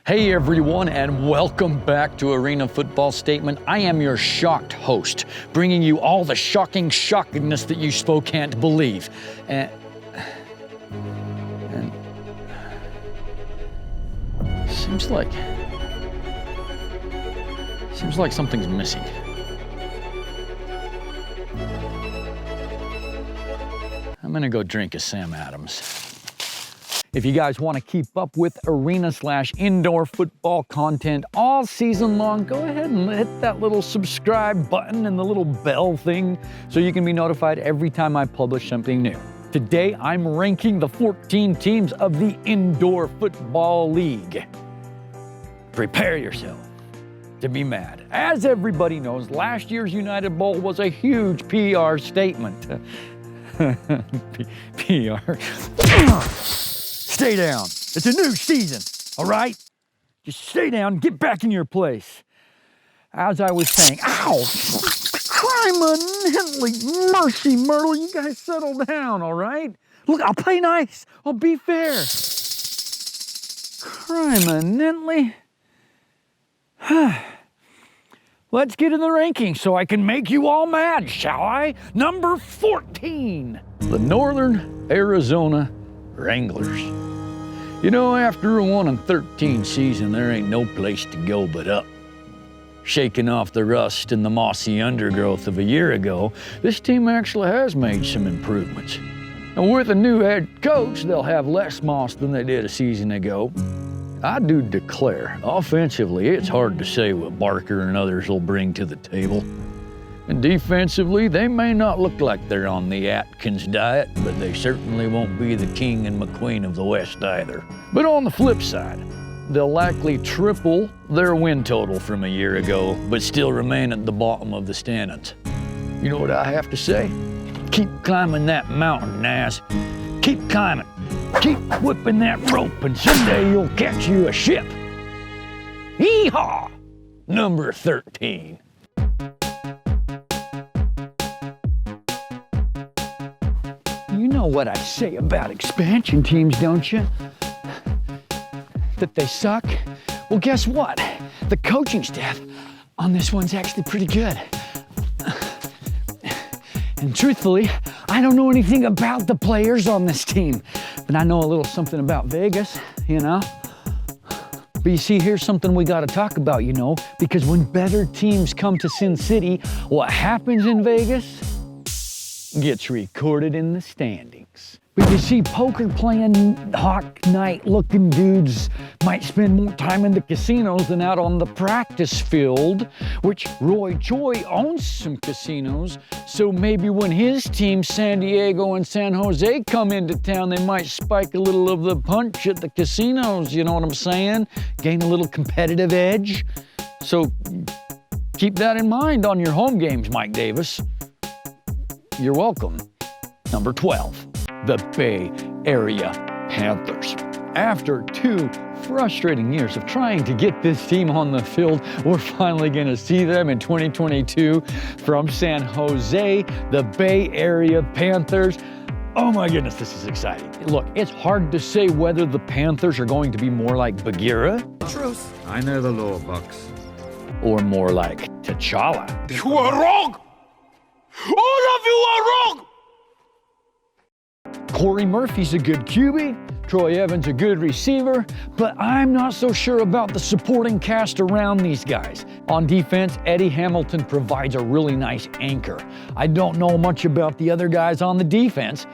Hey everyone, and welcome back to Arena Football Statement. I am your shocked host, bringing you all the shockingness that you so can't believe. And seems like something's missing. I'm gonna go drink a Sam Adams. If you guys want to keep up with arena/indoor football content all season long, go ahead and hit that little subscribe button and the little bell thing so you can be notified every time I publish something new. Today, I'm ranking the 14 teams of the Indoor Football League. Prepare yourself to be mad. As everybody knows, last year's United Bowl was a huge PR statement. PR. Stay down. It's a new season, all right? Just stay down, get back in your place. As I was saying, ow! Criminally, mercy, Myrtle, you guys settle down, all right? Look, I'll play nice. I'll be fair. Criminally. Let's get in the rankings so I can make you all mad, shall I? Number 14, the Northern Arizona Wranglers. You know, after a 1-13 season, there ain't no place to go but up. Shaking off the rust and the mossy undergrowth of a year ago, this team actually has made some improvements. And with a new head coach, they'll have less moss than they did a season ago. I do declare, offensively, it's hard to say what Barker and others will bring to the table. And defensively, they may not look like they're on the Atkins diet, but they certainly won't be the King and McQueen of the West either. But on the flip side, they'll likely triple their win total from a year ago, but still remain at the bottom of the standings. You know what I have to say? Keep climbing that mountain, Naz. Keep climbing. Keep whipping that rope, and someday you'll catch you a ship. Yeehaw! Number 13. You know what I say about expansion teams, don't you? That they suck? Well, guess what? The coaching staff on this one's actually pretty good. And truthfully, I don't know anything about the players on this team, but I know a little something about Vegas, you know? But you see, here's something we gotta talk about, you know, because when better teams come to Sin City, what happens in Vegas gets recorded in the standings. But you see, poker-playing, Hawk Knight-looking dudes might spend more time in the casinos than out on the practice field, which Roy Choi owns some casinos, so maybe when his teams, San Diego and San Jose, come into town, they might spike a little of the punch at the casinos, you know what I'm saying? Gain a little competitive edge. So keep that in mind on your home games, Mike Davis. You're welcome. Number 12. The Bay Area Panthers. After 2 frustrating years of trying to get this team on the field, we're finally going to see them in 2022 from San Jose, the Bay Area Panthers. Oh my goodness, this is exciting. Look, it's hard to say whether the Panthers are going to be more like Bagheera. Truth. I know the law, Bucks. Or more like T'Challa. You are wrong! All of you are wrong! Corey Murphy's a good QB, Troy Evans a good receiver, but I'm not so sure about the supporting cast around these guys. On defense, Eddie Hamilton provides a really nice anchor. I don't know much about the other guys on the defense,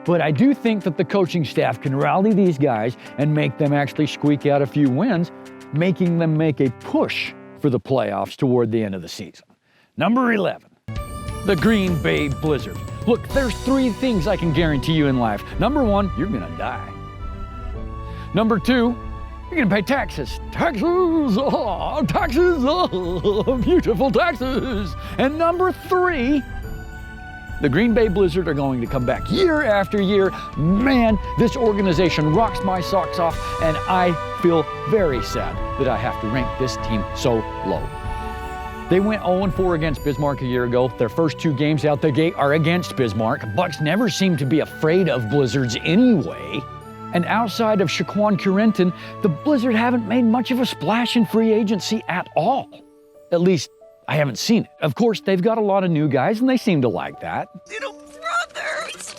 but I do think that the coaching staff can rally these guys and make them actually squeak out a few wins, making them make a push for the playoffs toward the end of the season. Number 11, the Green Bay Blizzard. Look, there's 3 things I can guarantee you in life. Number 1, you're gonna die. Number 2, you're gonna pay taxes. Taxes, oh, taxes, oh, beautiful taxes. And number 3, the Green Bay Blizzard are going to come back year after year. Man, this organization rocks my socks off, and I feel very sad that I have to rank this team so low. They went 0-4 against Bismarck a year ago. Their first 2 games out the gate are against Bismarck. Bucks never seem to be afraid of blizzards anyway. And outside of Shaquan Curenton, the Blizzard haven't made much of a splash in free agency at all. At least, I haven't seen it. Of course, they've got a lot of new guys, and they seem to like that. Little brothers!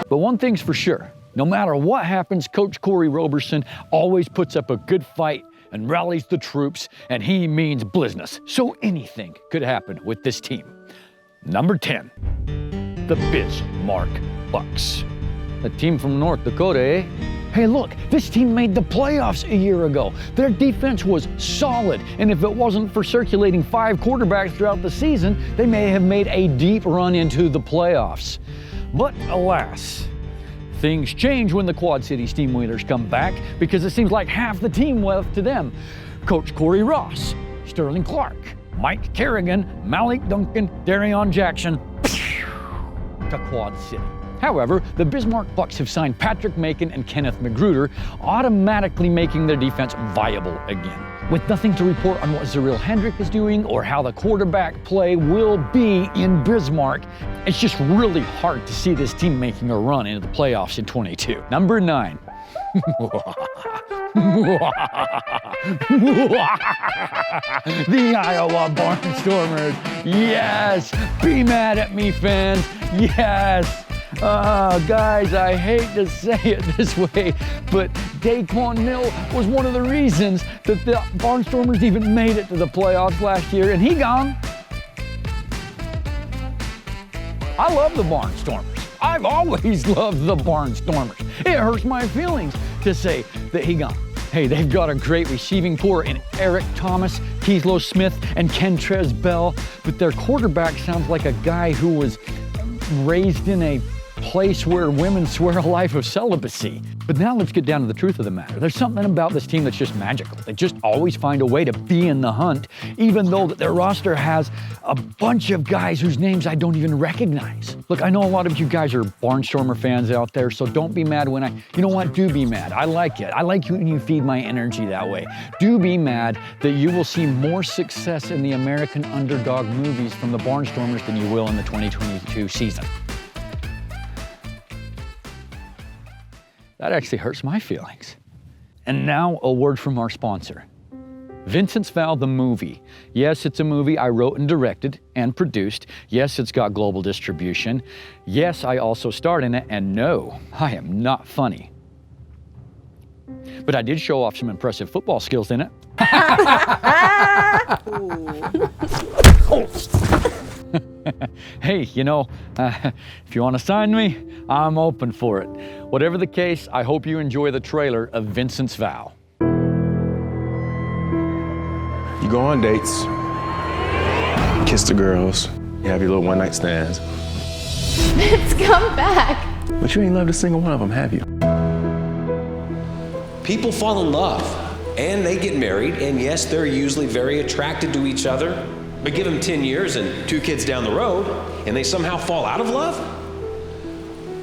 But one thing's for sure, no matter what happens, Coach Corey Roberson always puts up a good fight and rallies the troops, and he means business. So anything could happen with this team. Number 10, the Bismarck Bucks. A team from North Dakota, eh? Hey look, this team made the playoffs a year ago. Their defense was solid, and if it wasn't for circulating 5 quarterbacks throughout the season, they may have made a deep run into the playoffs. But alas, things change when the Quad City Steamwheelers come back, because it seems like half the team left to them. Coach Corey Ross, Sterling Clark, Mike Kerrigan, Malik Duncan, Darion Jackson, to Quad City. However, the Bismarck Bucks have signed Patrick Macon and Kenneth Magruder, automatically making their defense viable again. With nothing to report on what Zareel Hendrick is doing or how the quarterback play will be in Bismarck, it's just really hard to see this team making a run into the playoffs in 22. Number 9. The Iowa Barnstormers. Yes! Be mad at me, fans. Yes! Guys, I hate to say it this way, but Daquan Mill was one of the reasons that the Barnstormers even made it to the playoffs last year, and he gone. I love the Barnstormers. I've always loved the Barnstormers. It hurts my feelings to say that he gone. Hey, they've got a great receiving core in Eric Thomas, Keeslo Smith, and Kentrez Bell, but their quarterback sounds like a guy who was raised in a place where women swear a life of celibacy. But now let's get down to the truth of the matter. There's something about this team that's just magical. They just always find a way to be in the hunt, even though that their roster has a bunch of guys whose names I don't even recognize. Look, I know a lot of you guys are Barnstormer fans out there, so don't be mad when you know what, do be mad. I like it. I like when you feed my energy that way. Do be mad that you will see more success in the American underdog movies from the Barnstormers than you will in the 2022 season. That actually hurts my feelings. And now a word from our sponsor. Vincent's Vow, the movie. Yes, it's a movie I wrote and directed and produced. Yes, it's got global distribution. Yes, I also starred in it, and no, I am not funny. But I did show off some impressive football skills in it. Hey, you know, if you want to sign me, I'm open for it. Whatever the case, I hope you enjoy the trailer of Vincent's Vow. You go on dates, kiss the girls, you have your little one-night stands. It's come back. But you ain't loved a single one of them, have you? People fall in love, and they get married, and yes, they're usually very attracted to each other. But give them 10 years and 2 kids down the road, and they somehow fall out of love?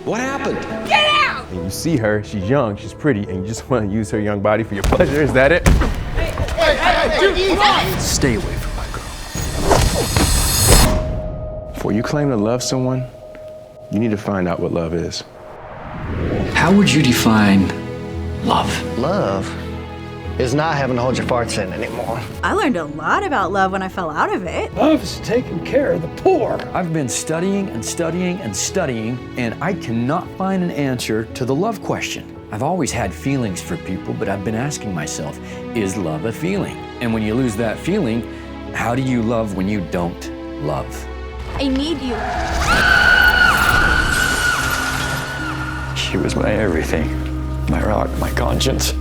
What happened? Get out! And you see her, she's young, she's pretty, and you just want to use her young body for your pleasure, is that it? Stay away from my girl. Before you claim to love someone, you need to find out what love is. How would you define love? Love is not having to hold your farts in anymore. I learned a lot about love when I fell out of it. Love's taking care of the poor. I've been studying and studying and studying, and I cannot find an answer to the love question. I've always had feelings for people, but I've been asking myself, is love a feeling? And when you lose that feeling, how do you love when you don't love? I need you. She was my everything, my rock, my conscience.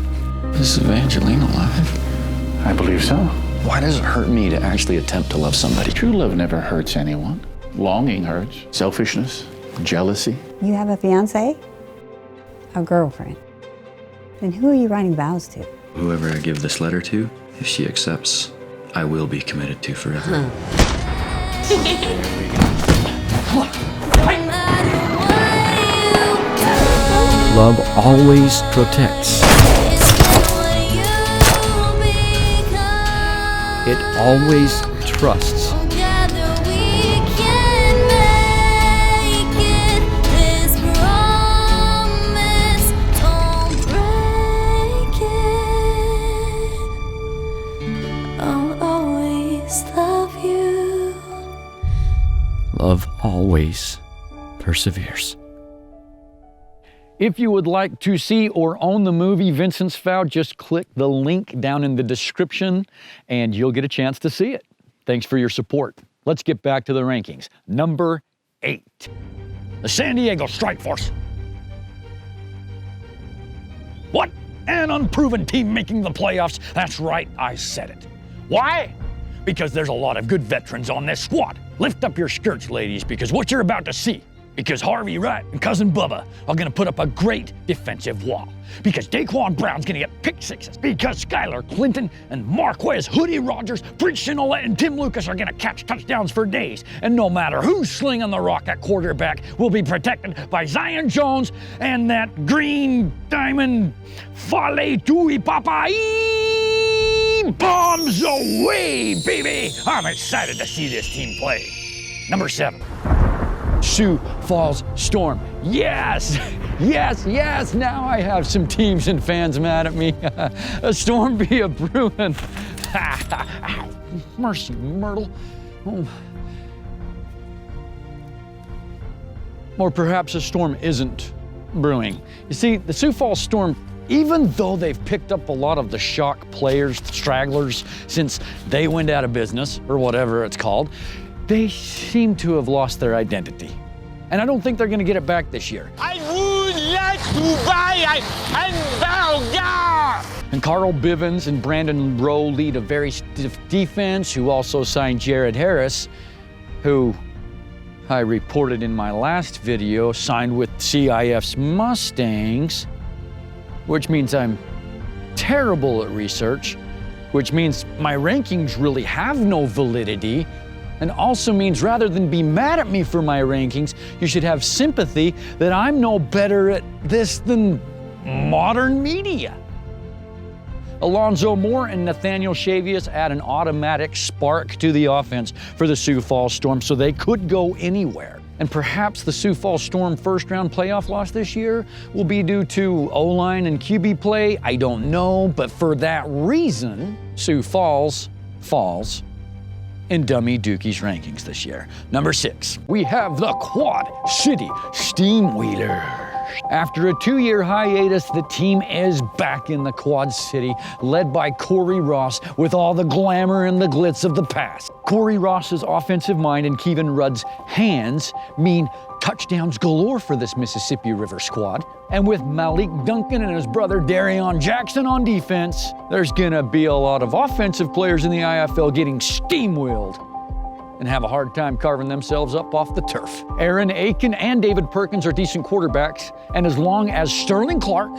Is Evangeline alive? I believe so. Why does it hurt me to actually attempt to love somebody? True love never hurts anyone. Longing hurts. Selfishness, jealousy. You have a fiance? A girlfriend? Then who are you writing vows to? Whoever I give this letter to, if she accepts, I will be committed to forever. Love always protects. It always trusts. love always perseveres. If you would like to see or own the movie Vincent's Vow, just click the link down in the description and you'll get a chance to see it. Thanks for your support. Let's get back to the rankings. Number 8, the San Diego Strike Force. What? An unproven team making the playoffs? That's right, I said it. Why? Because there's a lot of good veterans on this squad. Lift up your skirts, ladies, because what you're about to see, because Harvey Wright and Cousin Bubba are gonna put up a great defensive wall. Because Daquan Brown's gonna get pick sixes. Because Skylar Clinton and Marquez Hoodie Rogers, Prince Chenolette, and Tim Lucas are gonna catch touchdowns for days. And no matter who's slinging the rock at quarterback, will be protected by Zion Jones and that green diamond Fale Tui Papai. Bombs away, baby! I'm excited to see this team play. Number 7. Sioux Falls Storm. Yes, yes, yes. Now I have some teams and fans mad at me. A Storm be a Bruin. Mercy, Myrtle. Oh. Or perhaps a storm isn't brewing. You see, the Sioux Falls Storm, even though they've picked up a lot of the shock players, the stragglers, since they went out of business, or whatever it's called, they seem to have lost their identity. And I don't think they're gonna get it back this year. I would like to buy a hamburger! And Carl Bivens and Brandon Rowe lead a very stiff defense, who also signed Jared Harris, who I reported in my last video signed with CIF's Mustangs, which means I'm terrible at research, which means my rankings really have no validity, and also means rather than be mad at me for my rankings, you should have sympathy that I'm no better at this than modern media. Alonzo Moore and Nathaniel Chavius add an automatic spark to the offense for the Sioux Falls Storm, so they could go anywhere. And perhaps the Sioux Falls Storm first-round playoff loss this year will be due to O-line and QB play. I don't know, but for that reason, Sioux Falls falls in Dummy Dookie's rankings this year. Number 6, we have the Quad City Steamwheelers. After a 2-year hiatus, the team is back in the Quad City, led by Corey Ross with all the glamour and the glitz of the past. Corey Ross's offensive mind and Kevin Rudd's hands mean touchdowns galore for this Mississippi River squad. And with Malik Duncan and his brother Darion Jackson on defense, there's gonna be a lot of offensive players in the IFL getting steamwheeled and have a hard time carving themselves up off the turf. Aaron Aiken and David Perkins are decent quarterbacks, and as long as Sterling Clark,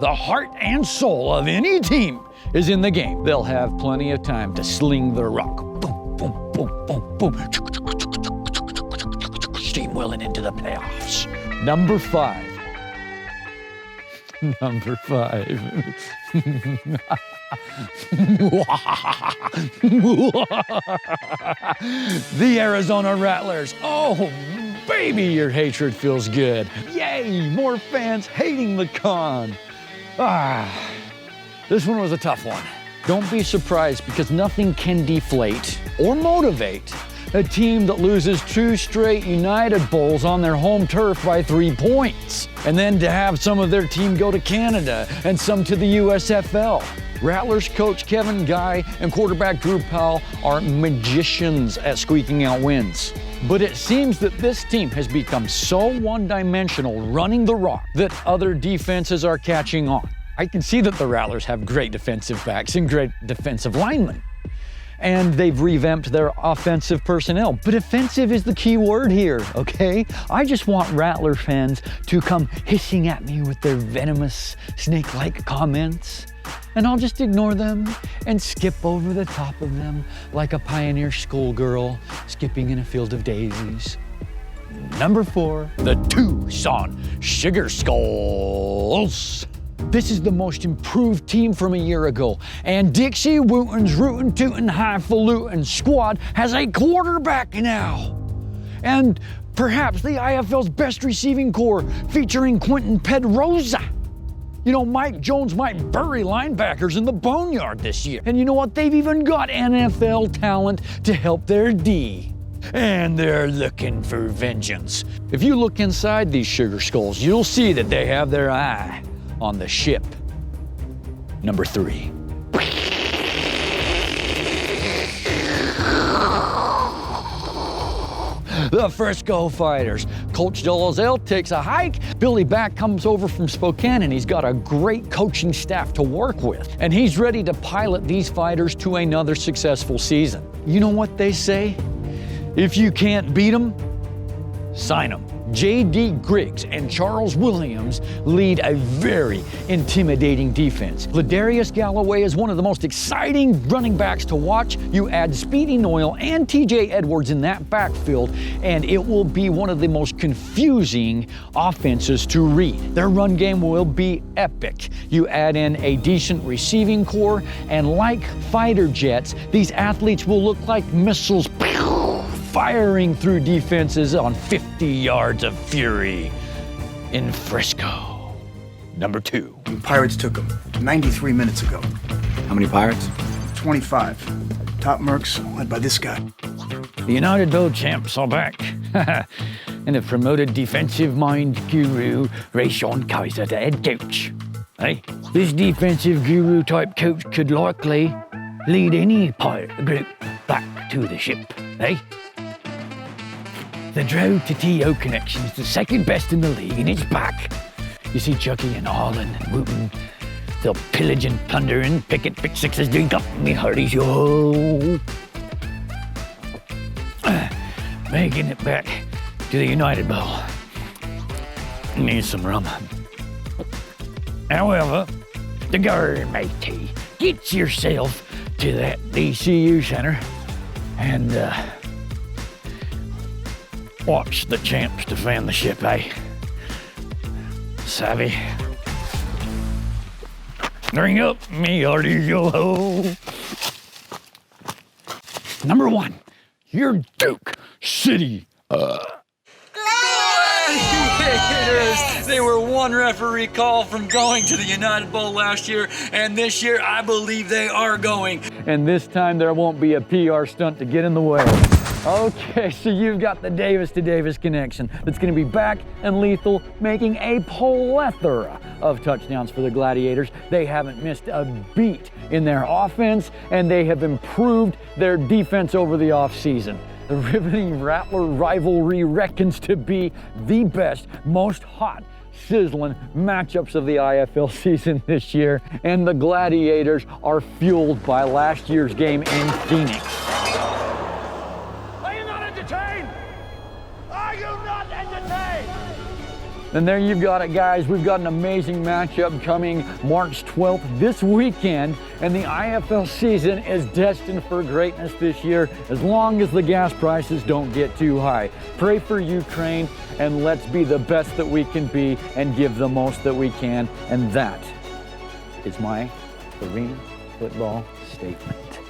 the heart and soul of any team, is in the game, they'll have plenty of time to sling the rock. Boom, boom, boom, boom, boom. Steamwheeling into the playoffs. Number 5. Number 5. The Arizona Rattlers. Oh, baby, your hatred feels good. Yay, more fans hating the con. This one was a tough one. Don't be surprised, because nothing can deflate or motivate a team that loses 2 straight United Bowls on their home turf by 3 points. And then to have some of their team go to Canada and some to the USFL. Rattlers coach Kevin Guy and quarterback Drew Powell are magicians at squeaking out wins. But it seems that this team has become so one-dimensional running the rock that other defenses are catching on. I can see that the Rattlers have great defensive backs and great defensive linemen. And they've revamped their offensive personnel. But offensive is the key word here, okay? I just want Rattler fans to come hissing at me with their venomous, snake-like comments, and I'll just ignore them and skip over the top of them like a pioneer schoolgirl skipping in a field of daisies. Number 4, the Tucson Sugar Skulls. This is the most improved team from a year ago, and Dixie Wooten's Rootin' Tootin' Highfalutin squad has a quarterback now. And perhaps the IFL's best receiving core, featuring Quentin Pedroza. You know, Mike Jones might bury linebackers in the boneyard this year. And you know what? They've even got NFL talent to help their D. and they're looking for vengeance. If you look inside these sugar skulls, you'll see that they have their eye on the ship. Number 3. The Frisco Fighters. Coach Dalzell takes a hike. Billy Back comes over from Spokane, and he's got a great coaching staff to work with. And he's ready to pilot these fighters to another successful season. You know what they say? If you can't beat them, sign them. J.D. Griggs and Charles Williams lead a very intimidating defense. Ladarius Galloway is one of the most exciting running backs to watch. You add Speedy Noyle and T.J. Edwards in that backfield, and it will be one of the most confusing offenses to read. Their run game will be epic. You add in a decent receiving core, and like fighter jets, these athletes will look like missiles firing through defenses on 50 yards of fury in Frisco. Number 2. The Pirates took him 93 minutes ago. How many Pirates? 25. Top Mercs led by this guy. The United Bowl champs are back. And the promoted defensive mind guru, Rayshon Kaiser, the head coach. Hey, this defensive guru type coach could likely lead any pirate group back to the ship. Hey? The Drow to T.O. connection is the second best in the league, and it's back. You see Chucky and Harlan and Wooten, they'll pillage and plunder and pick and pick sixes, drink up me hearties, yo. Making it back to the United Bowl. Need some rum. However, the guard matey, get yourself to that DCU center and watch the champs defend the ship, eh? Savvy? Bring up me hearties, yo-ho. Number 1, your Duke City. Gladiators! They were one referee call from going to the United Bowl last year, and this year I believe they are going. And this time there won't be a PR stunt to get in the way. Okay, so you've got the Davis to Davis connection that's going to be back and lethal, making a plethora of touchdowns for the Gladiators. They haven't missed a beat in their offense, and they have improved their defense over the offseason. The riveting Rattler rivalry reckons to be the best, most hot, sizzling matchups of the IFL season this year, and the Gladiators are fueled by last year's game in Phoenix. Are you not entertained? Are you not entertained? And there you've got it, guys. We've got an amazing matchup coming March 12th this weekend, and the IFL season is destined for greatness this year as long as the gas prices don't get too high. Pray for Ukraine, and let's be the best that we can be and give the most that we can, and that is my arena football statement.